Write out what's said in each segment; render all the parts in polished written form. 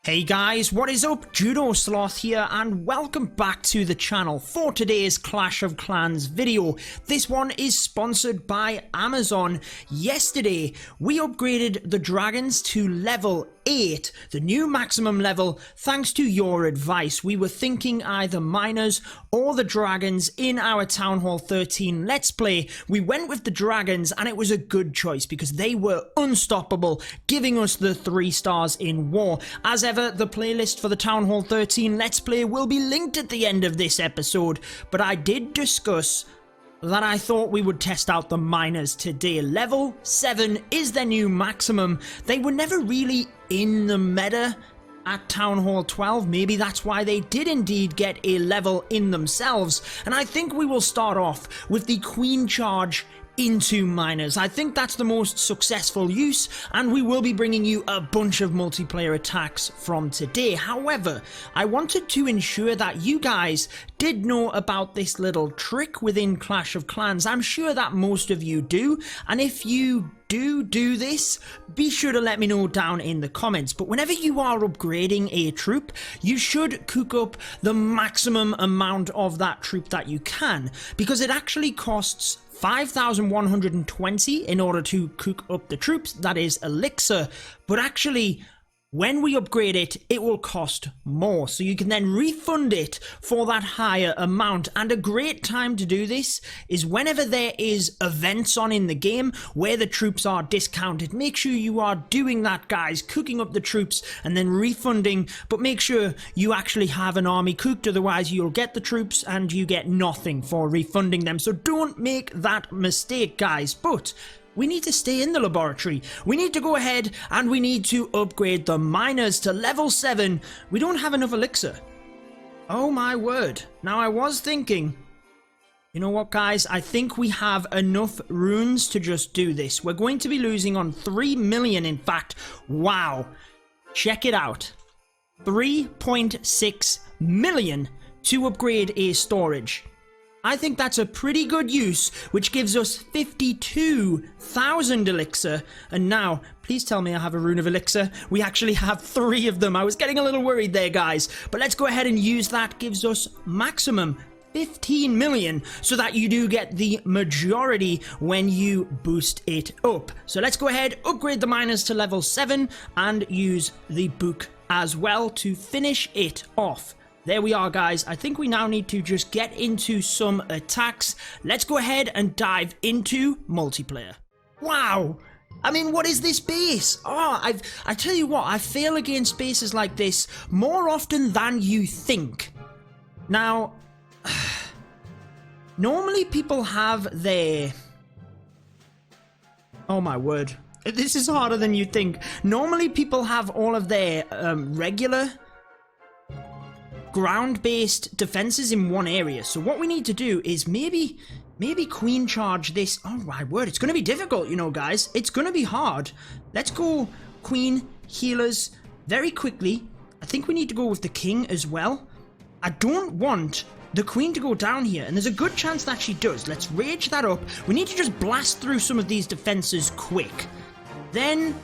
Hey guys, what is up? Judo Sloth here and welcome back to the channel for today's Clash of Clans video. This one is sponsored by Amazon. Yesterday, we upgraded the dragons to level 8, the new maximum level, thanks to your advice. We were thinking either miners or the dragons in our Town Hall 13 Let's Play. We went with the dragons and it was a good choice because they were unstoppable, giving us the 3 stars in war. As ever, the playlist for the Town Hall 13 Let's Play will be linked at the end of this episode, but I did discuss that I thought we would test out the miners today. Level 7 is their new maximum. They were never really in the meta at Town Hall 12. Maybe that's why they did indeed get a level in themselves. And I think we will start off with the Queen Charge into miners. I think that's the most successful use, and we will be bringing you a bunch of multiplayer attacks from today. However, I wanted to ensure that you guys did know about this little trick within Clash of Clans. I'm sure that most of you do, and if you do this, be sure to let me know down in the comments. But whenever you are upgrading a troop, you should cook up the maximum amount of that troop that you can, because it actually costs 5,120 in order to cook up the troops, that is elixir, but actually when we upgrade it, it will cost more, so you can then refund it for that higher amount. And a great time to do this is whenever there is events on in the game where the troops are discounted. Make sure you are doing that, guys, cooking up the troops and then refunding, but make sure you actually have an army cooked, otherwise you'll get the troops and you get nothing for refunding them. So don't make that mistake, guys. But we need to stay in the laboratory. We need to go ahead and we need to upgrade the miners to level 7. We don't have enough elixir. Oh my word. Now I was thinking, you know what, guys? I think we have enough runes to just do this. We're going to be losing on 3 million, in fact. Wow. Check it out. 3.6 million to upgrade a storage. I think that's a pretty good use, which gives us 52,000 elixir. And now, please tell me I have a rune of elixir. We actually have 3 of them. I was getting a little worried there, guys. But let's go ahead and use that. Gives us maximum 15 million, so that you do get the majority when you boost it up. So let's go ahead, upgrade the miners to level 7, and use the book as well to finish it off. There we are, guys. I think we now need to just get into some attacks. Let's go ahead and dive into multiplayer. Wow! I mean, what is this base? Oh, I tell you what, I fail against bases like this more often than you think. Now, normally people have their... Oh my word. This is harder than you think. Normally people have all of their regular ground-based defenses in one area. So what we need to do is maybe queen charge this. Oh my word, it's going to be difficult, you know, guys. It's going to be hard. Let's go queen healers very quickly. I think we need to go with the king as well. I don't want the queen to go down here, and there's a good chance that she does. Let's rage that up. We need to just blast through some of these defenses quick. Then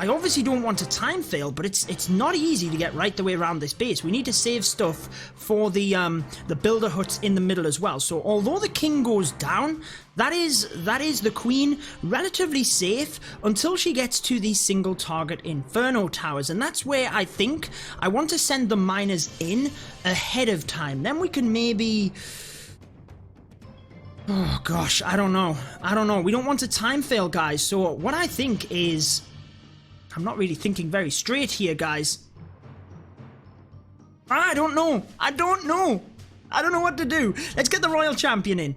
I obviously don't want a time fail, but it's not easy to get right the way around this base. We need to save stuff for the builder huts in the middle as well. So although the king goes down, that is the queen relatively safe until she gets to the single target inferno towers, and that's where I think I want to send the miners in ahead of time. Then we can maybe... Oh gosh, I don't know. We don't want a time fail, guys. So what I think is... I'm not really thinking very straight here, guys. I don't know what to do. Let's get the Royal Champion in.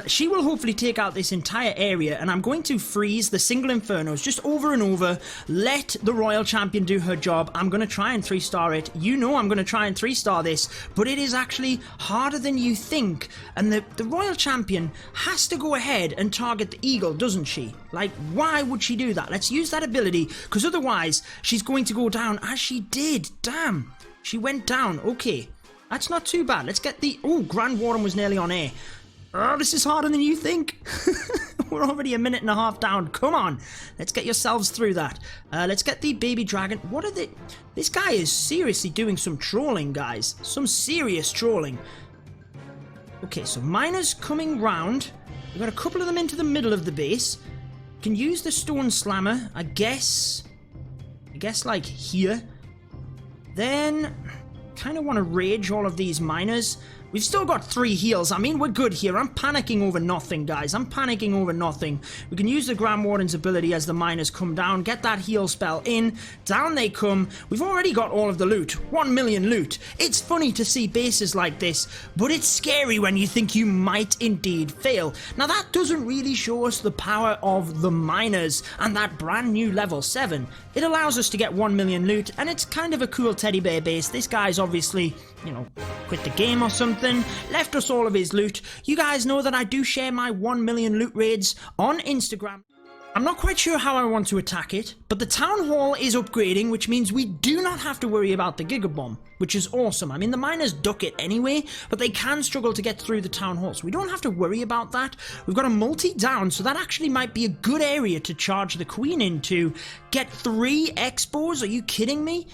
She will hopefully take out this entire area, and I'm going to freeze the single Infernos just over and over. Let the Royal Champion do her job. I'm going to try and 3-star it. You know I'm going to try and 3-star this, but it is actually harder than you think. And the Royal Champion has to go ahead and target the eagle, doesn't she? Like, why would she do that? Let's use that ability, because otherwise she's going to go down as she did. Damn, she went down. Okay. That's not too bad. Let's get the... Oh, Grand Warden was nearly on air. Oh, this is harder than you think. We're already a minute and a half down. Come on. Let's get yourselves through that. Let's get the baby dragon. What are they? This guy is seriously doing some trolling, guys. Some serious trolling. Okay, so miners coming round. We've got a couple of them into the middle of the base. Can use the stone slammer, I guess like here. Then kind of want to rage all of these miners. We've still got 3 heals. I mean, we're good here. I'm panicking over nothing, guys. I'm panicking over nothing. We can use the Grand Warden's ability as the miners come down. Get that heal spell in. Down they come. We've already got all of the loot. 1 million loot. It's funny to see bases like this, but it's scary when you think you might indeed fail. Now, that doesn't really show us the power of the miners and that brand new level 7. It allows us to get 1 million loot, and it's kind of a cool teddy bear base. This guy's obviously, you know, quit the game or something. Left us all of his loot. You guys know that I do share my 1 million loot raids on Instagram. I'm not quite sure how I want to attack it, but the town hall is upgrading, which means we do not have to worry about the gigabomb, which is awesome. I mean, the miners duck it anyway, but they can struggle to get through the town hall, so we don't have to worry about that. We've got a multi down, so that actually might be a good area to charge the queen into. Get 3 expos? Are you kidding me?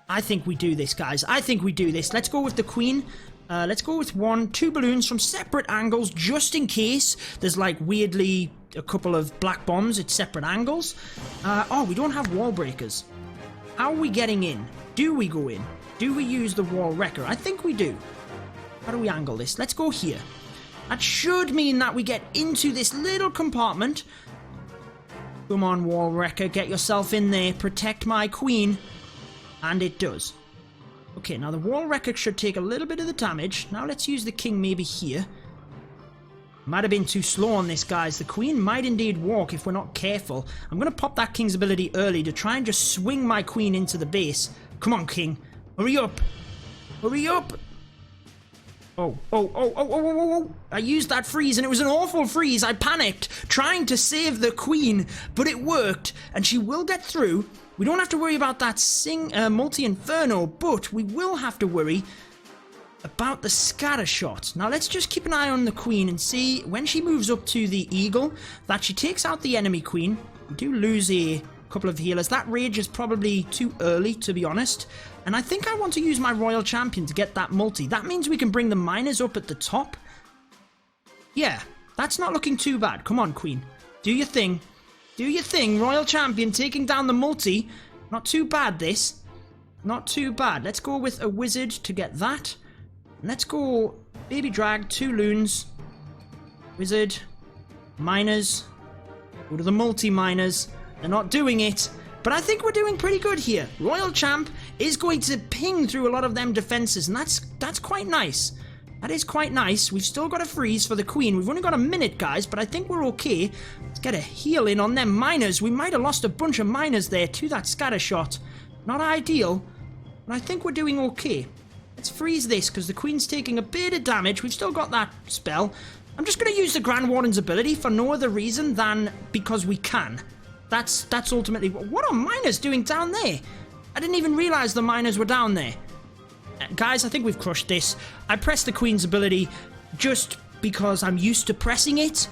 I think we do this, guys. I think we do this. Let's go with the queen. Let's go with 2 balloons from separate angles, just in case there's, like, weirdly a couple of black bombs at separate angles. Oh, we don't have wall breakers. How are we getting in? Do we go in? Do we use the wall wrecker? I think we do. How do we angle this? Let's go here. That should mean that we get into this little compartment. Come on, wall wrecker. Get yourself in there. Protect my queen. And it does. Okay, now the wall wrecker should take a little bit of the damage. Now let's use the king maybe here. Might have been too slow on this, guys. The queen might indeed walk if we're not careful. I'm going to pop that king's ability early to try and just swing my queen into the base. Come on, king. Hurry up. Hurry up. Oh. I used that freeze and it was an awful freeze. I panicked trying to save the queen, but it worked and she will get through. We don't have to worry about that multi-inferno, but we will have to worry about the scatter shot. Now let's just keep an eye on the queen and see when she moves up to the eagle that she takes out the enemy queen. We do lose a couple of healers. That rage is probably too early, to be honest. And I think I want to use my royal champion to get that multi. That means we can bring the miners up at the top. Yeah, that's not looking too bad. Come on, queen. Do your thing. Do your thing, royal champion taking down the multi. Not too bad, this. Not too bad. Let's go with a wizard to get that. Let's go baby drag, 2 loons. Wizard. Miners. Go to the multi-miners. They're not doing it. But I think we're doing pretty good here. Royal champ is going to ping through a lot of them defenses. And that's quite nice. That is quite nice. We've still got a freeze for the queen. We've only got a minute, guys, but I think we're okay. Let's get a heal in on them miners. We might have lost a bunch of miners there to that scatter shot. Not ideal, but I think we're doing okay. Let's freeze this because the queen's taking a bit of damage. We've still got that spell. I'm just going to use the Grand Warden's ability for no other reason than because we can. That's ultimately... What are miners doing down there? I didn't even realize the miners were down there. Guys, I think we've crushed this. I pressed the queen's ability just because I'm used to pressing it.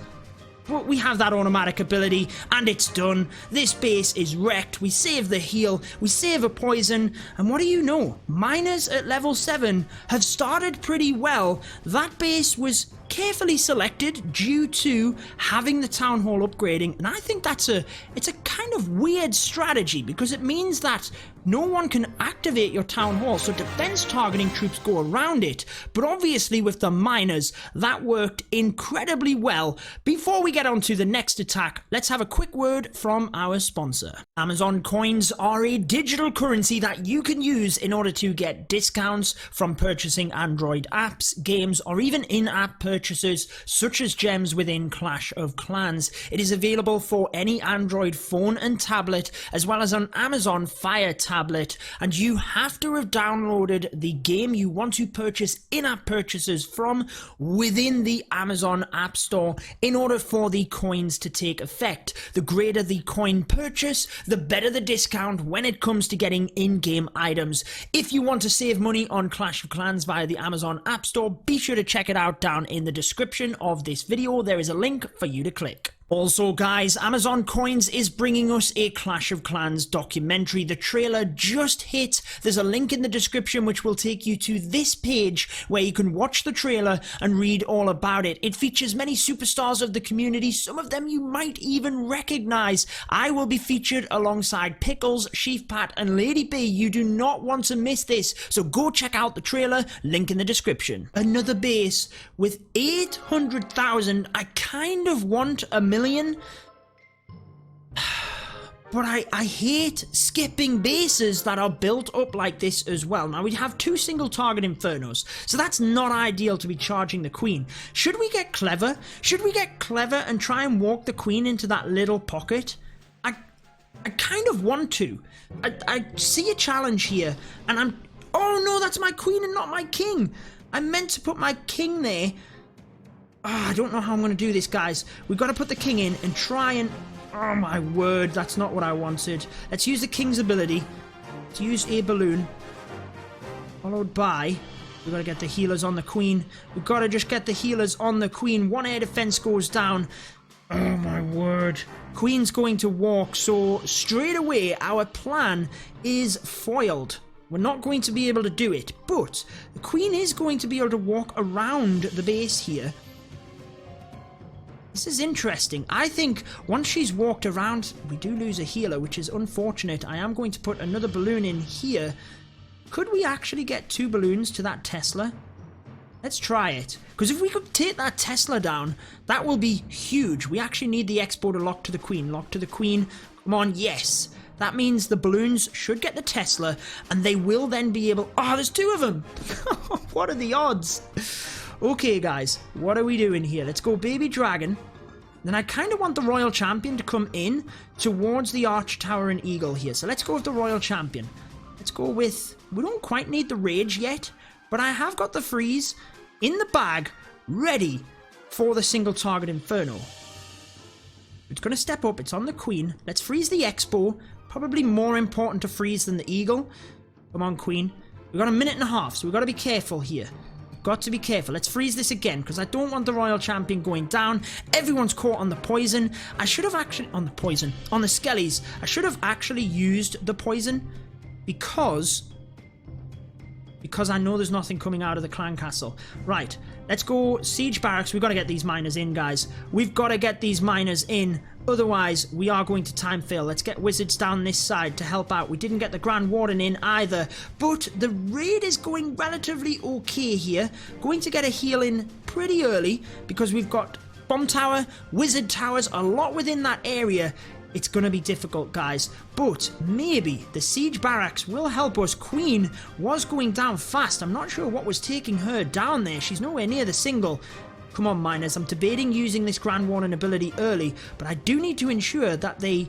But we have that automatic ability, and it's done. This base is wrecked. We save the heal. We save a poison. And what do you know? Miners at level 7 have started pretty well. That base was carefully selected due to having the town hall upgrading, and I think it's a kind of weird strategy because it means that no one can activate your town hall, so defense targeting troops go around it. But obviously with the miners, that worked incredibly well. Before we get on to the next attack, let's have a quick word from our sponsor. Amazon coins are a digital currency that you can use in order to get discounts from purchasing Android apps, games, or even in-app purchases such as gems within Clash of Clans. It is available for any Android phone and tablet, as well as on Amazon Fire Tab tablet, and you have to have downloaded the game you want to purchase in-app purchases from within the Amazon App Store in order for the coins to take effect. The greater the coin purchase, the better the discount when it comes to getting in-game items. If you want to save money on Clash of Clans via the Amazon App Store, be sure to check it out down in the description of this video. There is a link for you to click. Also guys, Amazon Coins is bringing us a Clash of Clans documentary. The trailer just hit. There's a link in the description which will take you to this page where you can watch the trailer and read all about it. It features many superstars of the community, some of them you might even recognize. I will be featured alongside Pickles, Sheaf Pat and Lady B. You do not want to miss this, so go check out the trailer, link in the description. Another base with 800,000. I kind of want a million. But I hate skipping bases that are built up like this as well. Now, we have 2 single target Infernos, so that's not ideal to be charging the Queen. Should we get clever? Should we get clever and try and walk the Queen into that little pocket? I kind of want to. I see a challenge here, and oh no, that's my Queen and not my King. I meant to put my King there. I don't know how I'm going to do this, guys. We've got to put the King in and try and... Oh my word, that's not what I wanted. Let's use the King's ability to use a balloon. Followed by... We've got to get the healers on the Queen. We've got to just get the healers on the Queen. 1 air defense goes down. Oh my word. Queen's going to walk, so straight away our plan is foiled. We're not going to be able to do it, but the Queen is going to be able to walk around the base here. This is interesting. I think once she's walked around, we do lose a healer, which is unfortunate. I am going to put another balloon in here. Could we actually get 2 balloons to that Tesla? Let's try it. Because if we could take that Tesla down, that will be huge. We actually need the Expo to lock to the Queen. Lock to the Queen. Come on, yes. That means the balloons should get the Tesla, and they will then be able... Oh, there's 2 of them! What are the odds? Okay, guys, what are we doing here? Let's go Baby Dragon. Then I kind of want the Royal Champion to come in towards the Arch Tower and Eagle here. So let's go with the Royal Champion. Let's go with... We don't quite need the Rage yet, but I have got the Freeze in the bag, ready for the single target Inferno. It's going to step up. It's on the Queen. Let's freeze the Expo. Probably more important to freeze than the Eagle. Come on, Queen. We've got a minute and a half, so we've got to be careful here. Got to be careful. Let's freeze this again, because I don't want the Royal Champion going down. Everyone's caught on the poison. I should have actually... On the poison. On the Skellies. I should have actually used the poison, because I know there's nothing coming out of the clan castle. Right. Let's go Siege Barracks. We've got to get these miners in, guys. We've got to get these miners in. Otherwise, we are going to time fail. Let's get wizards down this side to help out. We didn't get the Grand Warden in either. But the raid is going relatively okay here. Going to get a heal in pretty early because we've got Bomb Tower, Wizard Towers, a lot within that area. It's going to be difficult, guys. But maybe the Siege Barracks will help us. Queen was going down fast. I'm not sure what was taking her down there. She's nowhere near the single. Come on, miners. I'm debating using this Grand Warden ability early, but I do need to ensure that they...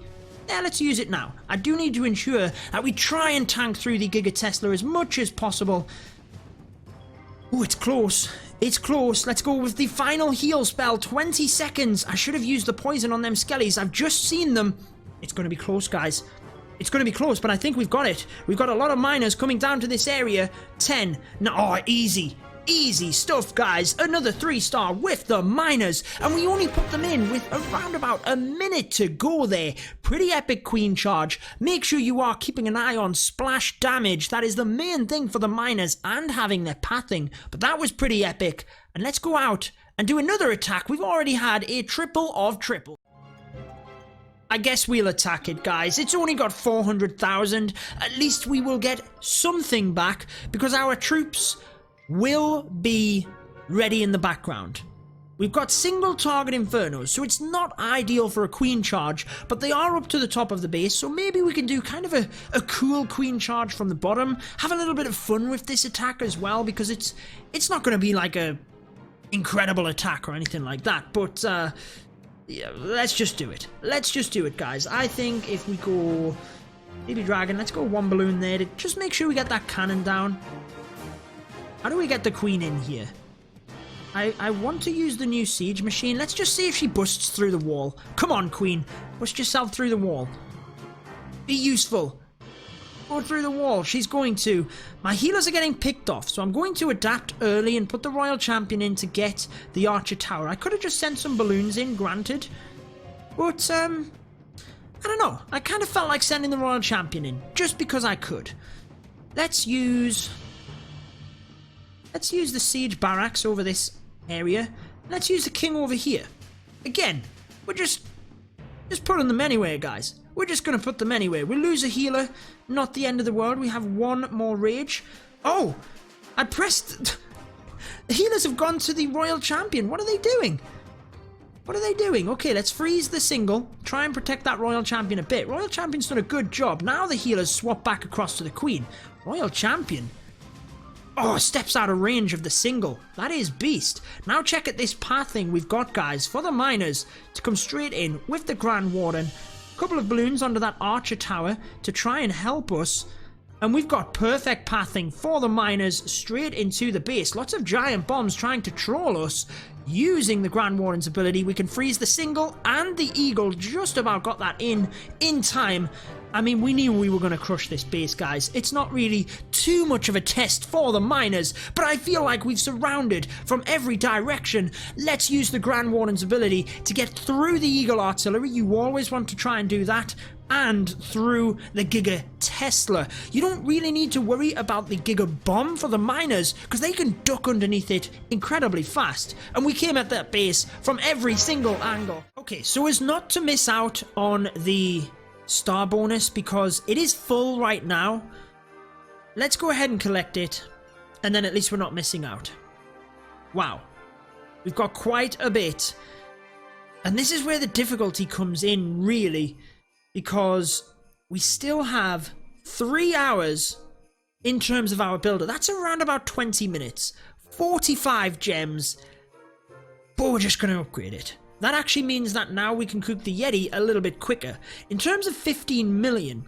Yeah, let's use it now. I do need to ensure that we try and tank through the Giga Tesla as much as possible. Oh, it's close. It's close. Let's go with the final heal spell. 20 seconds. I should have used the poison on them Skellies. I've just seen them. It's going to be close, guys. It's going to be close, but I think we've got it. We've got a lot of miners coming down to this area. 10. No, oh, easy. Easy stuff, guys. Another 3-star with the miners, and we only put them in with around about a minute to go there. Pretty epic Queen charge. Make sure you are keeping an eye on splash damage. That is the main thing for the miners, and having their pathing. But that was pretty epic. And let's go out and do another attack. We've already had a triple of triple. I guess we'll attack it, guys. It's only got 400,000. At least we will get something back, because our troops will be ready in the background. We've got single target Infernos, so it's not ideal for a Queen charge, but they are up to the top of the base, so maybe we can do kind of a cool Queen charge from the bottom. Have a little bit of fun with this attack as well, because it's not going to be like a incredible attack or anything like that, but yeah, let's just do it. Let's just do it, guys. I think if we go Baby dragon, let's go one balloon there to just make sure we get that cannon down. How do we get the queen in here? I want to use the new siege machine. Let's just see if she busts through the wall. Come on, queen. Bust yourself through the wall. Be useful. Go through the wall. She's going to. My healers are getting picked off, so I'm going to adapt early and put the royal champion in to get the archer tower. I could have just sent some balloons in, granted. But, I don't know. I kind of felt like sending the royal champion in, just because I could. Let's use the siege barracks over this area. Let's use the king over here. Again, we're just putting them anywhere, guys. We're just going to put them anywhere. We lose a healer, not the end of the world. We have one more rage. Oh, I pressed... The healers have gone to the royal champion. What are they doing? What are they doing? Okay, let's freeze the single. Try and protect that royal champion a bit. Royal champion's done a good job. Now the healers swap back across to the queen. Royal champion... Oh, steps out of range of the single. That is beast. Now check at this pathing we've got, guys, for the miners to come straight in with the Grand Warden. A couple of balloons under that archer tower to try and help us. And we've got perfect pathing for the miners straight into the base. Lots of giant bombs trying to troll us. Using the Grand Warden's ability, we can freeze the single and the eagle. Just about got that in time. I mean, we knew we were going to crush this base, guys. It's not really too much of a test for the miners, but I feel like we've surrounded from every direction. Let's use the Grand Warden's ability to get through the Eagle Artillery. You always want to try and do that. And through the Giga Tesla. You don't really need to worry about the Giga Bomb for the miners, because they can duck underneath it incredibly fast. And we came at that base from every single angle. Okay, so as not to miss out on the star bonus, because it is full right now, let's go ahead and collect it, and then at least we're not missing out. Wow, we've got quite a bit, and this is where the difficulty comes in, really, because we still have 3 hours in terms of our builder. That's around about 20 minutes, 45 gems, but we're just going to upgrade it. That actually means that now we can cook the Yeti a little bit quicker. In terms of 15 million,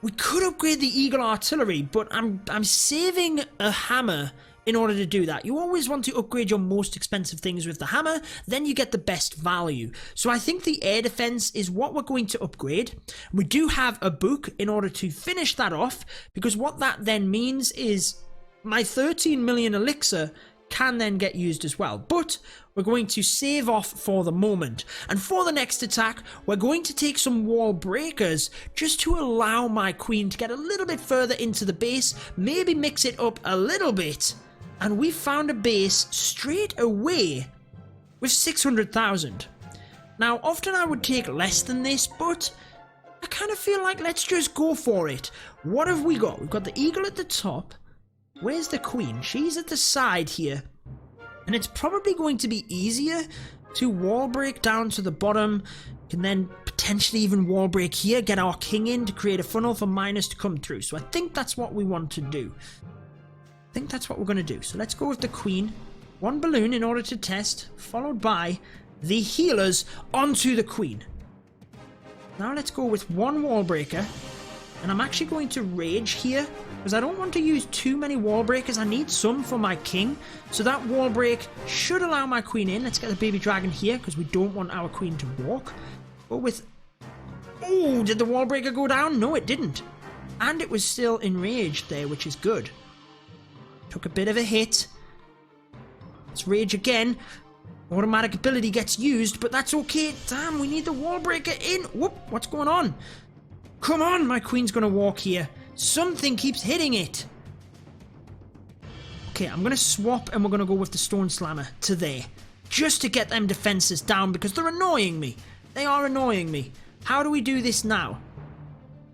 we could upgrade the Eagle Artillery, but I'm saving a hammer in order to do that. You always want to upgrade your most expensive things with the hammer, then you get the best value. So I think the air defense is what we're going to upgrade. We do have a book in order to finish that off, because what that then means is my 13 million elixir can then get used as well, but we're going to save off for the moment. And for the next attack, we're going to take some wall breakers just to allow my queen to get a little bit further into the base, maybe mix it up a little bit. And we found a base straight away with 600,000. Now, often I would take less than this, but I kind of feel like let's just go for it. What have we got? We've got the eagle at the top. Where's the queen? She's at the side here. And it's probably going to be easier to wall break down to the bottom. Can then potentially even wall break here, get our king in to create a funnel for miners to come through. So I think that's what we want to do. I think that's what we're going to do. So let's go with the queen. One balloon in order to test, followed by the healers onto the queen. Now let's go with one wall breaker. And I'm actually going to rage here, because I don't want to use too many wall breakers. I need some for my king. So that wall break should allow my queen in. Let's get the baby dragon here, because we don't want our queen to walk. But with... Oh, did the wall breaker go down? No, it didn't. And it was still enraged there, which is good. Took a bit of a hit. Let's rage again. Automatic ability gets used, but that's okay. Damn, we need the wall breaker in. Whoop, what's going on? Come on, my queen's gonna walk here. Something keeps hitting it. Okay, I'm gonna swap and we're gonna go with the stone slammer to there. Just to get them defenses down, because they're annoying me. They are annoying me. How do we do this now?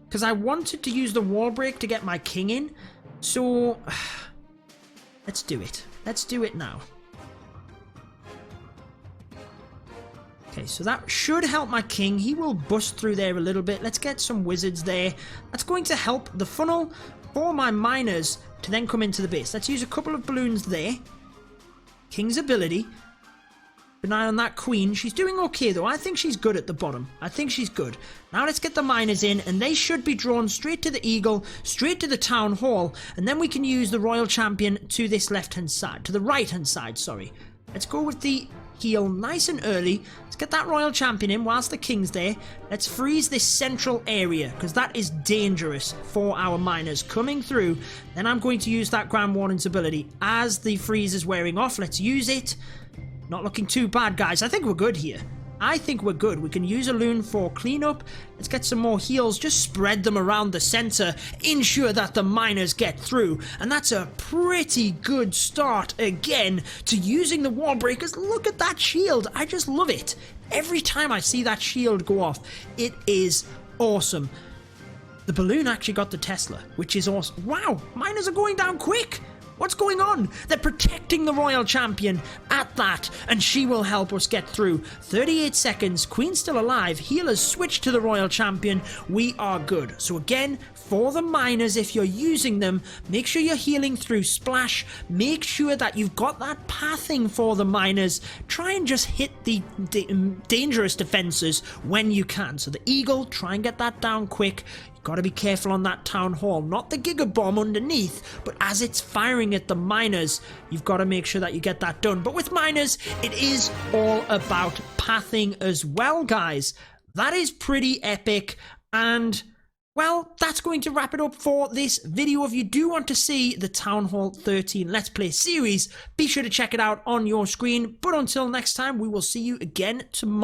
Because I wanted to use the wall break to get my king in. So, let's do it. Let's do it now. Okay, so that should help my king. He will bust through there a little bit. Let's get some wizards there. That's going to help the funnel for my miners to then come into the base. Let's use a couple of balloons there. King's ability. an eye on that queen. She's doing okay though. I think she's good at the bottom. I think she's good. Now let's get the miners in, and they should be drawn straight to the eagle, straight to the town hall, and then we can use the royal champion to this left-hand side, to the right-hand side, sorry. Let's go with the heal nice and early. Let's get that royal champion in whilst the king's there. Let's freeze this central area, because that is dangerous for our miners coming through. Then I'm going to use that Grand Warden's ability as the freeze is wearing off. Let's use it. Not looking too bad, guys. I think we're good here. I think we're good. We can use a loon for cleanup. Let's get some more heals. Just spread them around the center. Ensure that the miners get through. And that's a pretty good start, again, to using the wall breakers. Look at that shield. I just love it. Every time I see that shield go off, it is awesome. The balloon actually got the Tesla, which is awesome. Wow, miners are going down quick. What's going on? They're protecting the royal champion at that, and she will help us get through. 38 seconds, queen's still alive, healers switch to the royal champion, we are good. So again, for the miners, if you're using them, make sure you're healing through splash, make sure that you've got that pathing for the miners, try and just hit the dangerous defenses when you can. So the eagle, try and get that down quick. Got to be careful on that town hall, not the giga bomb underneath, but as it's firing at the miners, you've got to make sure that you get that done. But with miners, it is all about pathing as well, guys. That is pretty epic, and well, that's going to wrap it up for this video. If you do want to see the Town Hall 13 Let's Play series, be sure to check it out on your screen. But until next time, we will see you again tomorrow.